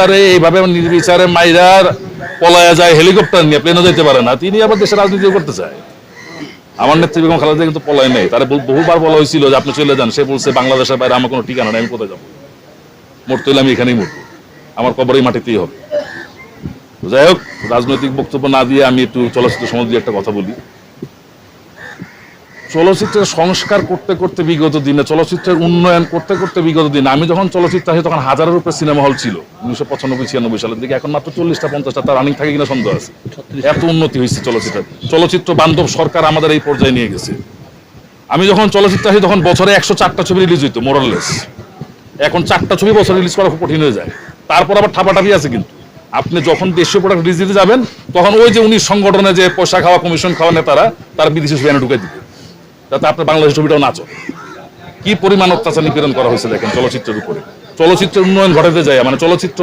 এইভাবে নির্বিচারে মাইরার পলায়া যায়, হেলিকপ্টার নিয়ে প্লেনও যেতে পারে না, তিনি আবার দেশের রাজনীতি করতে চায়। আমার নেত্রী বেগম খালেদা কিন্তু পলায় নেই, তারা বহুবার বলা হয়েছিল যে আপনি চলে যান, সে বলছে বাংলাদেশের বাইরে আমার কোনো ঠিকানা নেই, আমি কোথায় যাবো, মরতে হলে আমি এখানেই মরবো, আমার কবর এই মাটিতেই হবে। যাই হোক, রাজনৈতিক বক্তব্য না দিয়ে আমি একটু চলচ্চিত্র সম্বন্ধে একটা কথা বলি। চলচ্চিত্রের সংস্কার করতে করতে বিগত দিনে, চলচ্চিত্রের উন্নয়ন করতে করতে বিগত দিনে, আমি যখন চলচ্চিত্র আসি তখন হাজারের উপরে সিনেমা হল ছিল 1995-96 সালের দিকে, এখন মাত্র 40টা-50টা, তার রানিং থাকে কিনা সন্দেহ আছে। এত উন্নতি হয়েছে চলচ্চিত্র বান্ধব সরকার আমাদের এই পর্যায়ে নিয়ে গেছে। আমি যখন চলচ্চিত্র আসি তখন বছরে 104টা ছবি রিলিজ হইতো মোরাললেস, এখন 4টা ছবি বছর রিলিজ করা খুব কঠিন হয়ে যায়। তারপর আবার ঠাপাঠাপি আছে, কিন্তু আপনি যখন দেশীয় প্রোডাক্ট রিলিজ দিতে যাবেন তখন ওই যে 19 সংগঠনে যে পয়সা খাওয়া কমিশন খাওয়া নেতারা তার বিদেশি ছবি ঢুকে দিবে, যাতে আপনার বাংলাদেশের ছবিটাও না চলে। কি পরিমাণ অত্যাচার নিপীড়ন করা হয়েছে দেখেন চলচ্চিত্রের উপরে। চলচ্চিত্রের উন্নয়ন ঘটাতে যায়, মানে চলচ্চিত্র